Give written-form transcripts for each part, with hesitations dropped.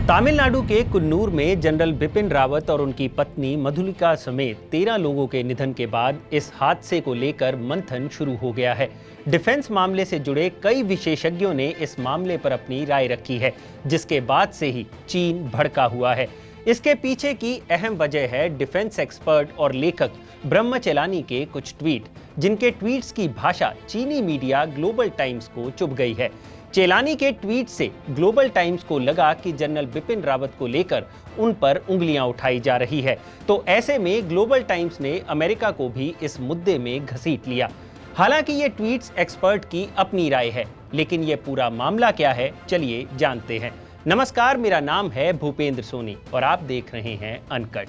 तमिलनाडु के कुन्नूर में जनरल बिपिन रावत और उनकी पत्नी मधुलिका समेत 13 लोगों के निधन के बाद इस हादसे को लेकर मंथन शुरू हो गया है। डिफेंस मामले से जुड़े कई विशेषज्ञों ने इस मामले पर अपनी राय रखी है, जिसके बाद से ही चीन भड़का हुआ है। इसके पीछे की अहम वजह है डिफेंस एक्सपर्ट और लेखक ब्रह्म चेलानी के कुछ ट्वीट, जिनके ट्वीट्स की भाषा चीनी मीडिया ग्लोबल टाइम्स को चुभ गई है। चेलानी के ट्वीट से ग्लोबल टाइम्स को लगा कि जनरल बिपिन रावत को लेकर उन पर उंगलियां उठाई जा रही है, तो ऐसे में ग्लोबल टाइम्स ने अमेरिका को भी इस मुद्दे में घसीट लिया। हालांकि ये ट्वीट्स एक्सपर्ट की अपनी राय है, लेकिन ये पूरा मामला क्या है, चलिए जानते हैं। नमस्कार, मेरा नाम है भूपेंद्र सोनी और आप देख रहे हैं अनकट।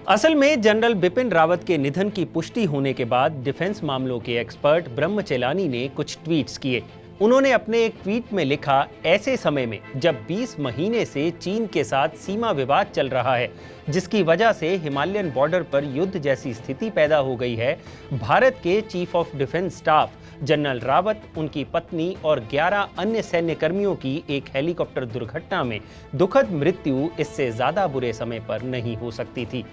असल में जनरल बिपिन रावत के निधन की पुष्टि होने के बाद डिफेंस मामलों के एक्सपर्ट ब्रह्म चेलानी ने कुछ ट्वीट्स किए। उन्होंने अपने एक ट्वीट में लिखा, ऐसे समय में जब 20 महीने से चीन के साथ सीमा विवाद चल रहा है, जिसकी वजह से हिमालयन बॉर्डर पर युद्ध जैसी स्थिति पैदा हो गई है, भारत के chief of defence staff general Rawat, उनकी पत्नी और 11 अन्य सैन्य कर्मियों की एक हेलीकॉप्टर दुर्घटना में दुखद मृत्यु इससे ज्यादा बुरे समय पर नहीं हो सकती थी।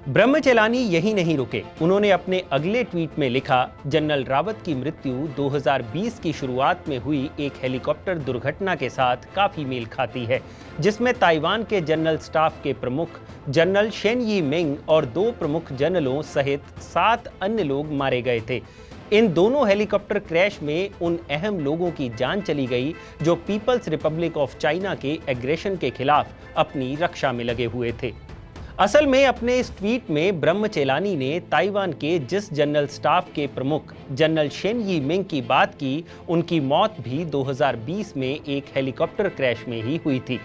ब्रह्म चेलानी यही नहीं रुके। उन्होंने अपने अगले ट्वीट में लिखा, जनरल रावत की मृत्यु 2020 की शुरुआत में हुई एक हेलीकॉप्टर दुर्घटना के साथ काफी मेल खाती है, जिसमें ताइवान के जनरल स्टाफ के प्रमुख जनरल शेन यी मिंग और 2 प्रमुख जनरलों सहित 7 अन्य लोग मारे गए थे। इन दोनों हेलीकॉप्टर क्रैश में उन अहम लोगों की जान चली गई जो पीपल्स रिपब्लिक ऑफ चाइना के एग्रेशन के खिलाफ अपनी रक्षा में लगे हुए थे। असल में अपने इस ट्वीट में ब्रह्म चेलानी ने ताइवान के जिस जनरल स्टाफ के प्रमुख जनरल शेन यी मिंग की बात की, उनकी मौत भी 2020 में एक हेलीकॉप्टर क्रैश में ही हुई थी।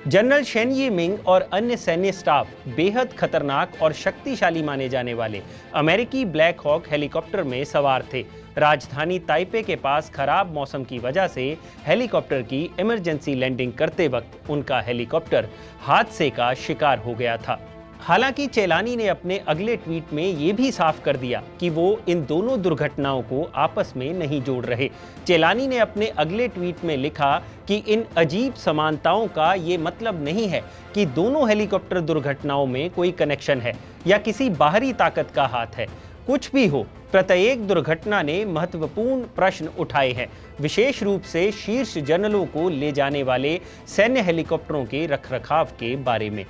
जनरल शेन यी मिंग और अन्य सैन्य स्टाफ बेहद खतरनाक और शक्तिशाली माने जाने वाले अमेरिकी ब्लैक हॉक हेलीकॉप्टर में सवार थे। राजधानी ताइपे के पास खराब मौसम की वजह से हेलीकॉप्टर की इमरजेंसी लैंडिंग करते वक्त उनका हेलीकॉप्टर हादसे का शिकार हो गया था। हालांकि चेलानी ने अपने अगले ट्वीट में ये भी साफ कर दिया कि वो इन दोनों दुर्घटनाओं को आपस में नहीं जोड़ रहे। चेलानी ने अपने अगले ट्वीट में लिखा कि इन अजीब समानताओं का ये मतलब नहीं है कि दोनों हेलीकॉप्टर दुर्घटनाओं में कोई कनेक्शन है या किसी बाहरी ताकत का हाथ है। कुछ भी हो, प्रत्येक दुर्घटना ने महत्वपूर्ण प्रश्न उठाए हैं, विशेष रूप से शीर्ष जनरलों को ले जाने वाले सैन्य हेलीकॉप्टरों के रखरखाव के बारे में।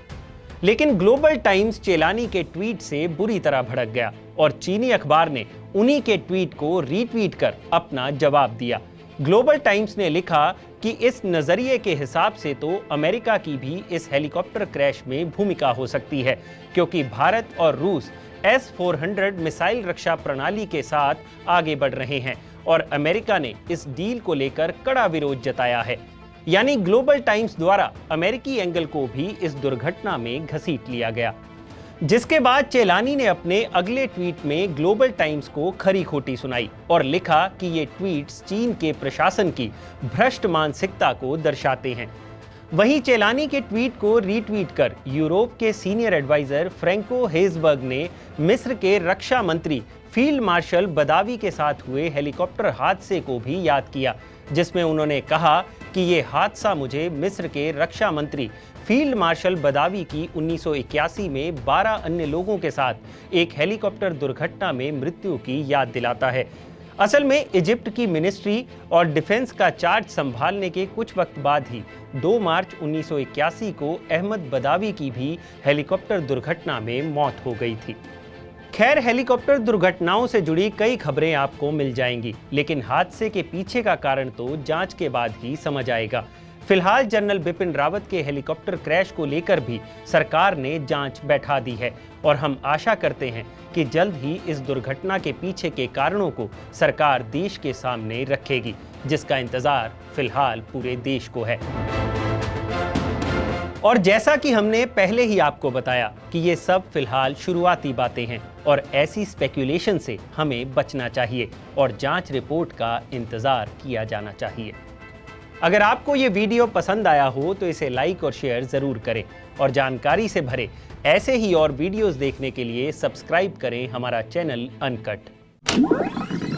लेकिन ग्लोबल टाइम्स चेलानी के ट्वीट से बुरी तरह भड़क गया और चीनी अखबार ने उन्हीं के ट्वीट को रीट्वीट कर अपना जवाब दिया। ग्लोबल टाइम्स ने लिखा कि इस नजरिए के हिसाब से तो अमेरिका की भी इस हेलीकॉप्टर क्रैश में भूमिका हो सकती है, क्योंकि भारत और रूस S-400 मिसाइल रक्षा प्रणाली के साथ आगे बढ़ रहे हैं और अमेरिका ने इस डील को लेकर कड़ा विरोध जताया है। यानी ग्लोबल टाइम्स द्वारा अमेरिकी एंगल को भी इस दुर्घटना में घसीट लिया गया, जिसके बाद चेलानी ने अपने अगले ट्वीट में ग्लोबल टाइम्स को खरी खोटी सुनाई और लिखा कि ये ट्वीट्स चीन के प्रशासन की भ्रष्ट मानसिकता को दर्शाते हैं। वहीं चेलानी के ट्वीट को रीट्वीट कर यूरोप के सीनियर एडवाइजर फ्रैंको हेजबर्ग ने मिस्र के रक्षा मंत्री फील्ड मार्शल बदावी के साथ हुए हेलीकॉप्टर हादसे को भी याद किया, जिसमें उन्होंने कहा कि ये हादसा मुझे मिस्र के रक्षा मंत्री फील्ड मार्शल बदावी की 1981 में 12 अन्य लोगों के साथ एक हेलीकॉप्टर दुर्घटना में मृत्यु की याद दिलाता है। असल में इजिप्ट की मिनिस्ट्री और डिफेंस का चार्ज संभालने के कुछ वक्त बाद ही 2 मार्च 1981 को अहमद बदावी की भी हेलीकॉप्टर दुर्घटना में मौत हो गई थी। खैर, हेलीकॉप्टर दुर्घटनाओं से जुड़ी कई खबरें आपको मिल जाएंगी, लेकिन हादसे के पीछे का कारण तो जांच के बाद ही समझ आएगा। फिलहाल जनरल बिपिन रावत के हेलीकॉप्टर क्रैश को लेकर भी सरकार ने जांच बैठा दी है और हम आशा करते हैं कि जल्द ही इस दुर्घटना के पीछे के कारणों को सरकार देश के सामने रखेगी, जिसका इंतजार फिलहाल पूरे देश को है। और जैसा कि हमने पहले ही आपको बताया कि ये सब फिलहाल शुरुआती बातें हैं और ऐसी स्पेक्यूलेशन से हमें बचना चाहिए और जांच रिपोर्ट का इंतजार किया जाना चाहिए। अगर आपको ये वीडियो पसंद आया हो तो इसे लाइक और शेयर जरूर करें और जानकारी से भरे ऐसे ही और वीडियोस देखने के लिए सब्सक्राइब करें हमारा चैनल अनकट।